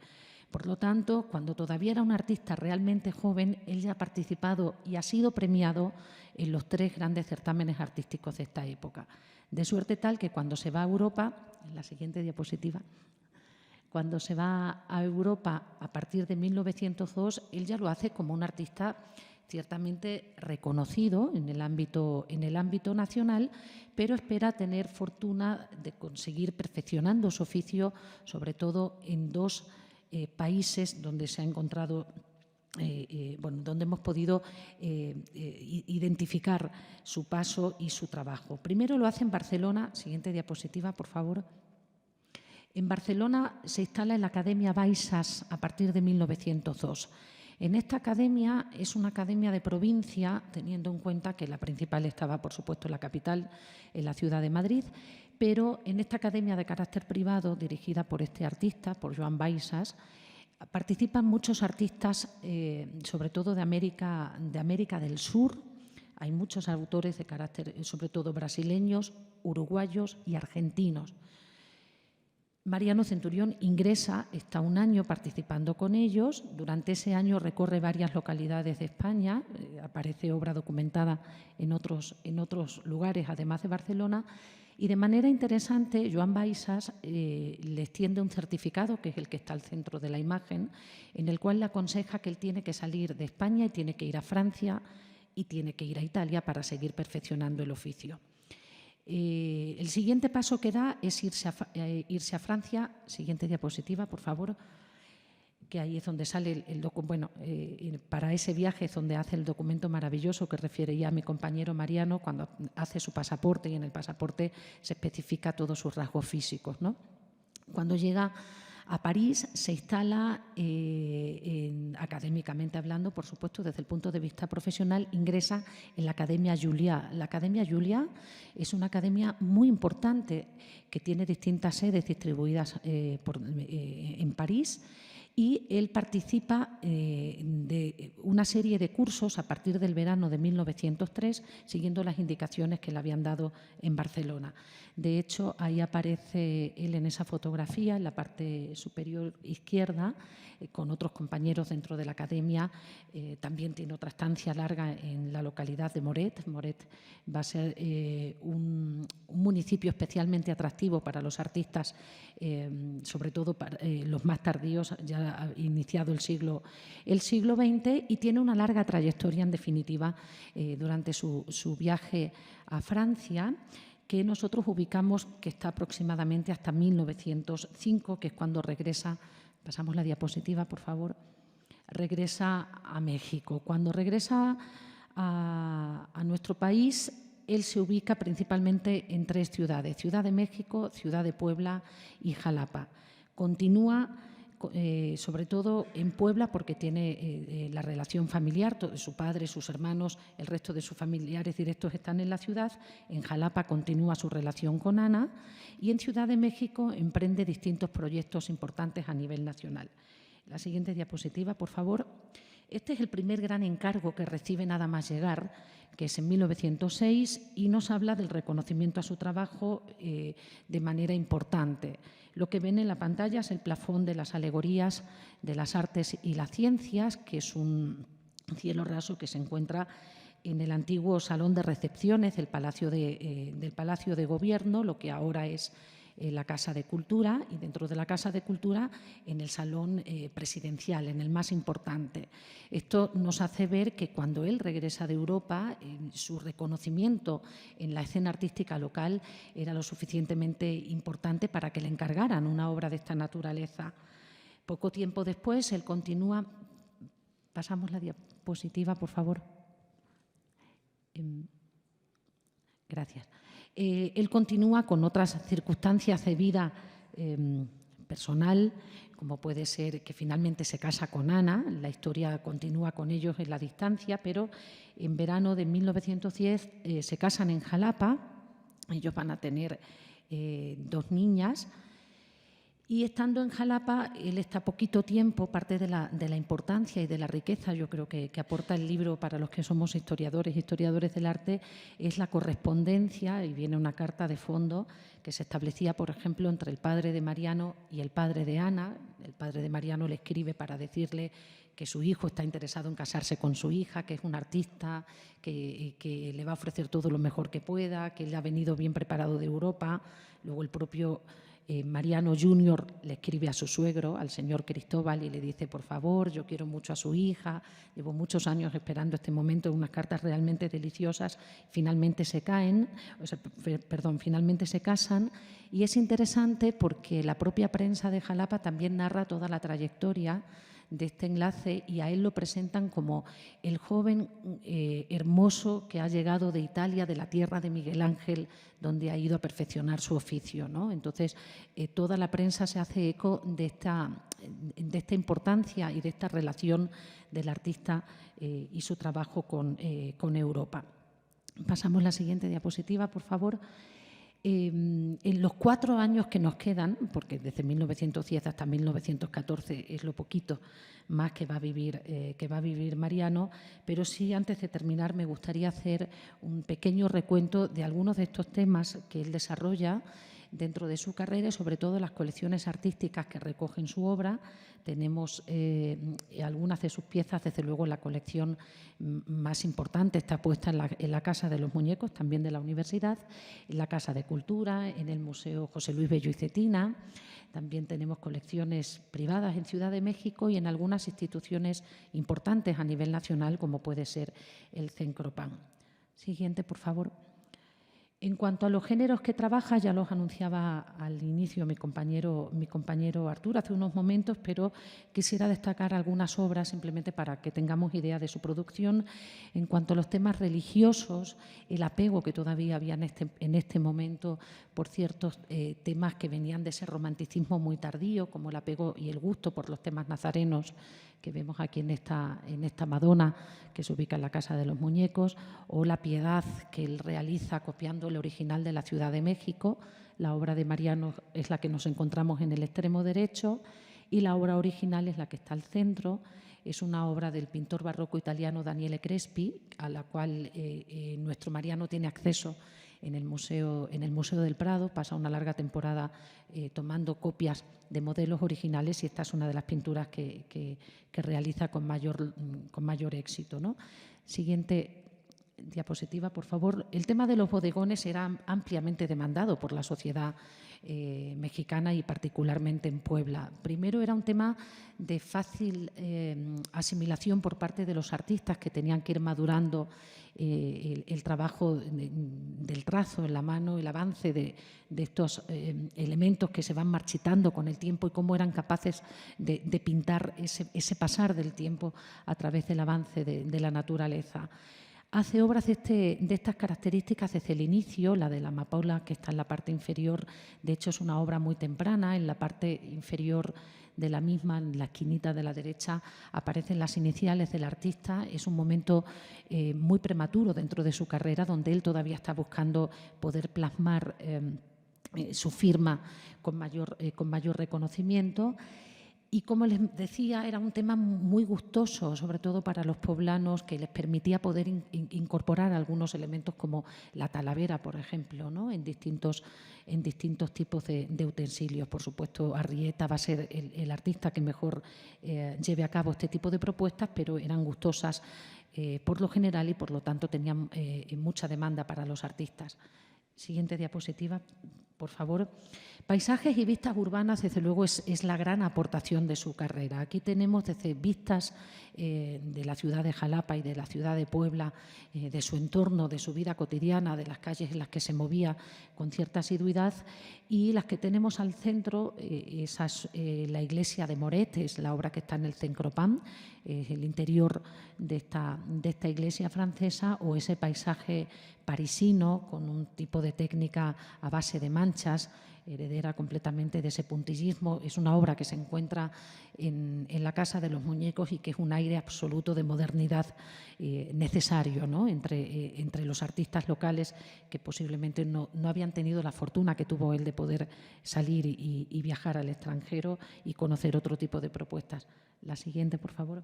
E: Por lo tanto, cuando todavía era un artista realmente joven, él ya ha participado y ha sido premiado en los 3 grandes certámenes artísticos de esta época. De suerte tal que cuando se va a Europa, en la siguiente diapositiva, cuando se va a Europa a partir de 1902, él ya lo hace como un artista ciertamente reconocido en el ámbito nacional, pero espera tener fortuna de conseguir perfeccionando su oficio, sobre todo en 2 países donde se ha encontrado, donde hemos podido identificar su paso y su trabajo. Primero lo hace en Barcelona. Siguiente diapositiva, por favor. En Barcelona se instala en la Academia Baixas a partir de 1902. En esta academia es una academia de provincia, teniendo en cuenta que la principal estaba, por supuesto, en la capital, en la ciudad de Madrid, pero en esta academia de carácter privado, dirigida por este artista, por Joan Baixas, participan muchos artistas, sobre todo de América del Sur. Hay muchos autores de carácter, sobre todo brasileños, uruguayos y argentinos. Mariano Centurión ingresa, está un año participando con ellos. Durante ese año recorre varias localidades de España, aparece obra documentada en otros lugares, además de Barcelona. Y de manera interesante, Joan Baixas le extiende un certificado, que es el que está al centro de la imagen, en el cual le aconseja que él tiene que salir de España y tiene que ir a Francia y tiene que ir a Italia para seguir perfeccionando el oficio. El siguiente paso que da es irse a Francia. Siguiente diapositiva, por favor, que ahí es donde sale el documento. Bueno, para ese viaje es donde hace el documento maravilloso que refiere ya a mi compañero Mariano, cuando hace su pasaporte, y en el pasaporte se especifica todos sus rasgos físicos, ¿no? Cuando llega a París se instala, académicamente hablando, por supuesto, desde el punto de vista profesional, ingresa en la Academia Juliá. La Academia Juliá es una academia muy importante que tiene distintas sedes distribuidas en París, y él participa de una serie de cursos a partir del verano de 1903, siguiendo las indicaciones que le habían dado en Barcelona. De hecho, ahí aparece él en esa fotografía, en la parte superior izquierda, con otros compañeros dentro de la academia. También tiene otra estancia larga en la localidad de Moret. Moret va a ser un municipio especialmente atractivo para los artistas, sobre todo para los más tardíos, ya ha iniciado el siglo XX, y tiene una larga trayectoria, en definitiva, durante su viaje a Francia, que nosotros ubicamos que está aproximadamente hasta 1905, que es cuando regresa. Pasamos la diapositiva, por favor. Regresa a México. Cuando regresa a nuestro país, él se ubica principalmente en 3 ciudades: Ciudad de México, Ciudad de Puebla y Jalapa. Continúa sobre todo en Puebla, porque tiene la relación familiar, su padre, sus hermanos, el resto de sus familiares directos están en la ciudad. En Jalapa continúa su relación con Ana, y en Ciudad de México emprende distintos proyectos importantes a nivel nacional. La siguiente diapositiva, por favor. Este es el primer gran encargo que recibe nada más llegar, que es en 1906, y nos habla del reconocimiento a su trabajo de manera importante. Lo que ven en la pantalla es el plafón de las alegorías de las artes y las ciencias, que es un cielo raso que se encuentra en el antiguo salón de recepciones del Palacio de Gobierno, lo que ahora es la Casa de Cultura, y dentro de la Casa de Cultura en el salón presidencial, en el más importante. Esto nos hace ver que cuando él regresa de Europa, su reconocimiento en la escena artística local era lo suficientemente importante para que le encargaran una obra de esta naturaleza. Poco tiempo después, él continúa. Pasamos la diapositiva, por favor. Gracias. Él continúa con otras circunstancias de vida personal, como puede ser que finalmente se casa con Ana. La historia continúa con ellos en la distancia, pero en verano de 1910 se casan en Jalapa. Ellos van a tener 2 niñas. Y estando en Jalapa, él está poquito tiempo. Parte de la importancia y de la riqueza, yo creo que aporta el libro para los que somos historiadores del arte, es la correspondencia, y viene una carta de fondo que se establecía, por ejemplo, entre el padre de Mariano y el padre de Ana. El padre de Mariano le escribe para decirle que su hijo está interesado en casarse con su hija, que es un artista, que le va a ofrecer todo lo mejor que pueda, que él ha venido bien preparado de Europa. Luego el propio Mariano Junior le escribe a su suegro, al señor Cristóbal, y le dice: por favor, yo quiero mucho a su hija, llevo muchos años esperando este momento, unas cartas realmente deliciosas. Finalmente finalmente se casan, y es interesante porque la propia prensa de Jalapa también narra toda la trayectoria de este enlace, y a él lo presentan como el joven hermoso que ha llegado de Italia, de la tierra de Miguel Ángel, donde ha ido a perfeccionar su oficio, ¿no? Entonces, toda la prensa se hace eco de esta importancia y de esta relación del artista y su trabajo con Europa. Pasamos la siguiente diapositiva, por favor. En los 4 años que nos quedan, porque desde 1910 hasta 1914 es lo poquito más que va a vivir Mariano, pero sí, antes de terminar, me gustaría hacer un pequeño recuento de algunos de estos temas que él desarrolla dentro de su carrera y sobre todo las colecciones artísticas que recogen su obra. Tenemos algunas de sus piezas, desde luego la colección más importante está puesta en la Casa de los Muñecos, también de la Universidad, en la Casa de Cultura, en el Museo José Luis Bello y Cetina. También tenemos colecciones privadas en Ciudad de México y en algunas instituciones importantes a nivel nacional, como puede ser el Cencropan. Siguiente, por favor. En cuanto a los géneros que trabaja, ya los anunciaba al inicio mi compañero Arturo hace unos momentos, pero quisiera destacar algunas obras simplemente para que tengamos idea de su producción. En cuanto a los temas religiosos, el apego que todavía había en este momento por ciertos temas que venían de ese romanticismo muy tardío, como el apego y el gusto por los temas nazarenos que vemos aquí en esta Madonna, que se ubica en la Casa de los Muñecos, o la piedad que él realiza copiando el original de la Ciudad de México. La obra de Mariano es la que nos encontramos en el extremo derecho y la obra original es la que está al centro. Es una obra del pintor barroco italiano Daniele Crespi, a la cual nuestro Mariano tiene acceso en el Museo del Prado. Pasa una larga temporada tomando copias de modelos originales y esta es una de las pinturas que realiza con mayor éxito, ¿no? Siguiente diapositiva, por favor. El tema de los bodegones era ampliamente demandado por la sociedad mexicana y particularmente en Puebla. Primero era un tema de fácil asimilación por parte de los artistas que tenían que ir madurando el trabajo del trazo en la mano, el avance de estos elementos que se van marchitando con el tiempo y cómo eran capaces de pintar ese pasar del tiempo a través del avance de la naturaleza. Hace obras de estas características desde el inicio, la de la amapola, que está en la parte inferior, de hecho es una obra muy temprana. En la parte inferior de la misma, en la esquinita de la derecha, aparecen las iniciales del artista. Es un momento muy prematuro dentro de su carrera, donde él todavía está buscando poder plasmar su firma con mayor reconocimiento. Y como les decía, era un tema muy gustoso, sobre todo para los poblanos, que les permitía poder incorporar algunos elementos como la talavera, por ejemplo, ¿no? en distintos tipos de utensilios. Por supuesto, Arrieta va a ser el artista que mejor lleve a cabo este tipo de propuestas, pero eran gustosas por lo general y, por lo tanto, tenían mucha demanda para los artistas. Siguiente diapositiva, por favor. Paisajes y vistas urbanas, desde luego, es la gran aportación de su carrera. Aquí tenemos desde vistas de la ciudad de Jalapa y de la ciudad de Puebla, de su entorno, de su vida cotidiana, de las calles en las que se movía con cierta asiduidad, y las que tenemos al centro, la iglesia de Moretes, la obra que está en el Cencropan, el interior de esta iglesia francesa, o ese paisaje parisino con un tipo de técnica a base de manchas, heredera completamente de ese puntillismo. Es una obra que se encuentra en la Casa de los Muñecos y que es un aire absoluto de modernidad necesario, ¿no? entre los artistas locales que posiblemente no habían tenido la fortuna que tuvo él de poder salir y viajar al extranjero y conocer otro tipo de propuestas. La siguiente, por favor.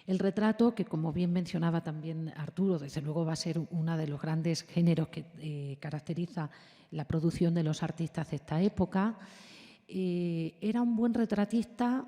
E: El retrato, que como bien mencionaba también Arturo, desde luego va a ser uno de los grandes géneros que caracteriza la producción de los artistas de esta época. ¿Era un buen retratista?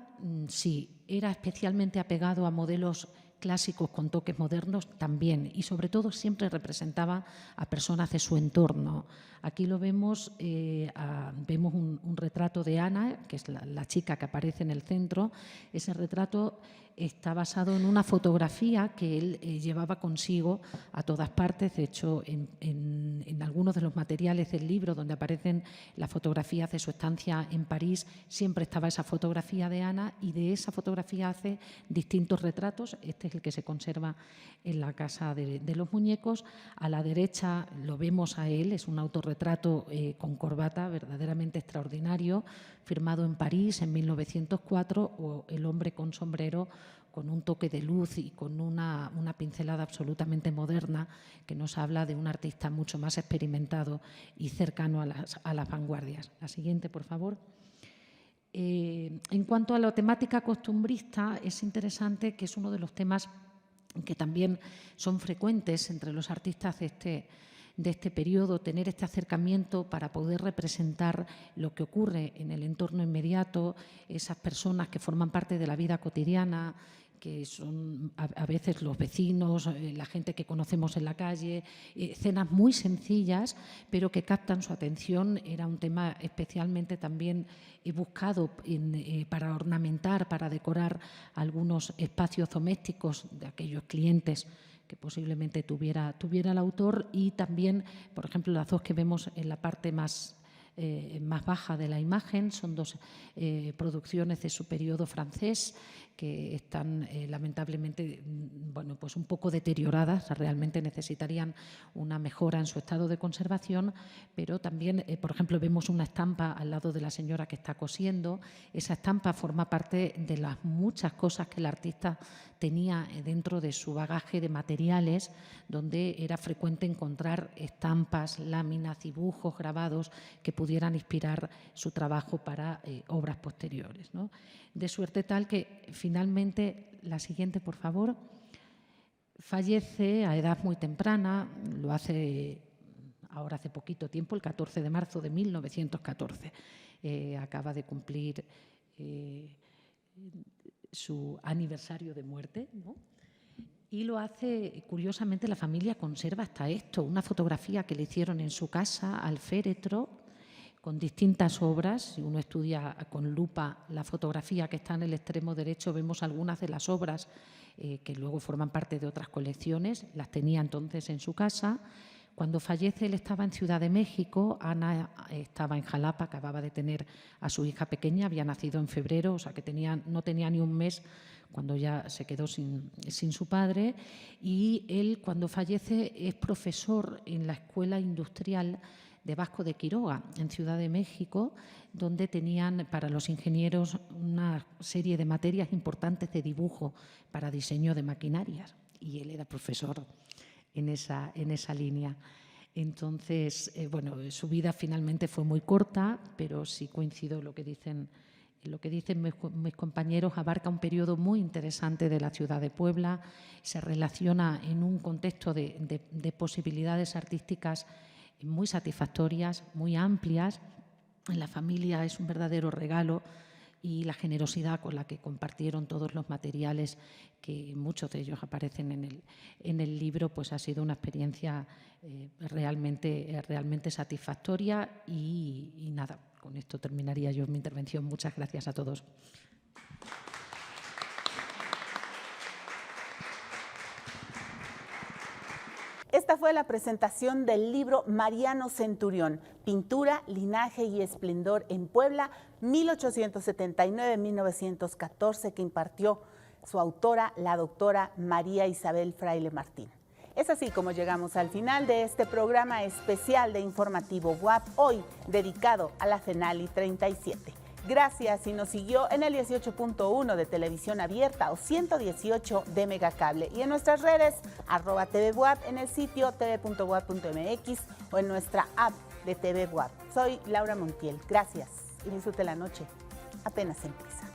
E: Sí. ¿Era especialmente apegado a modelos clásicos con toques modernos? También. Y sobre todo siempre representaba a personas de su entorno. Aquí lo vemos, vemos un retrato de Ana, que es la chica que aparece en el centro. Ese retrato está basado en una fotografía que él llevaba consigo a todas partes. De hecho, en algunos de los materiales del libro donde aparecen las fotografías de su estancia en París, siempre estaba esa fotografía de Ana, y de esa fotografía hace distintos retratos. Este es el que se conserva en la Casa de los Muñecos. A la derecha lo vemos a él, es un autorretrato con corbata verdaderamente extraordinario, firmado en París en 1904, o El hombre con sombrero, con un toque de luz y con una pincelada absolutamente moderna que nos habla de un artista mucho más experimentado y cercano a las vanguardias. La siguiente, por favor. En cuanto a la temática costumbrista, es interesante que es uno de los temas que también son frecuentes entre los artistas de este periodo, tener este acercamiento para poder representar lo que ocurre en el entorno inmediato, esas personas que forman parte de la vida cotidiana, que son a veces los vecinos, la gente que conocemos en la calle, escenas muy sencillas, pero que captan su atención. Era un tema especialmente también buscado para ornamentar, para decorar algunos espacios domésticos de aquellos clientes que posiblemente tuviera el autor, y también, por ejemplo, las dos que vemos en la parte más baja de la imagen son dos producciones de su periodo francés que están lamentablemente pues un poco deterioradas, realmente necesitarían una mejora en su estado de conservación, pero también, por ejemplo, vemos una estampa al lado de la señora que está cosiendo. Esa estampa forma parte de las muchas cosas que el artista tenía dentro de su bagaje de materiales, donde era frecuente encontrar estampas, láminas, dibujos, grabados que pudieran inspirar su trabajo para obras posteriores, ¿no? De suerte tal que finalmente, la siguiente, por favor, fallece a edad muy temprana, lo hace ahora hace poquito tiempo, el 14 de marzo de 1914. Acaba de cumplir su aniversario de muerte, ¿no? Y lo hace, curiosamente, la familia conserva hasta esto, una fotografía que le hicieron en su casa al féretro, con distintas obras. Si uno estudia con lupa la fotografía que está en el extremo derecho, vemos algunas de las obras que luego forman parte de otras colecciones. Las tenía entonces en su casa. Cuando fallece, él estaba en Ciudad de México, Ana estaba en Jalapa, acababa de tener a su hija pequeña, había nacido en febrero, o sea que no tenía ni un mes cuando ya se quedó sin su padre. Y él, cuando fallece, es profesor en la Escuela Industrial de Vasco de Quiroga, en Ciudad de México, donde tenían para los ingenieros una serie de materias importantes de dibujo para diseño de maquinarias, y él era profesor en esa línea. Entonces, su vida finalmente fue muy corta, pero sí coincido en lo que dicen mis compañeros, abarca un periodo muy interesante de la ciudad de Puebla, se relaciona en un contexto de posibilidades artísticas muy satisfactorias, muy amplias. En la familia es un verdadero regalo, y la generosidad con la que compartieron todos los materiales, que muchos de ellos aparecen en el libro, pues ha sido una experiencia realmente satisfactoria. Y nada, con esto terminaría yo mi intervención. Muchas gracias a todos.
B: Esta fue la presentación del libro Mariano Centurión, Pintura, Linaje y Esplendor en Puebla, 1879-1914, que impartió su autora, la doctora María Isabel Fraile Martín. Es así como llegamos al final de este programa especial de Informativo WAP, hoy dedicado a la FENALI 37. Gracias si nos siguió en el 18.1 de televisión abierta o 118 de Megacable, y en nuestras redes @TVWAP, en el sitio tv.wap.mx o en nuestra app de TV WAP. Soy Laura Montiel. Gracias y disfrute la noche. Apenas empieza.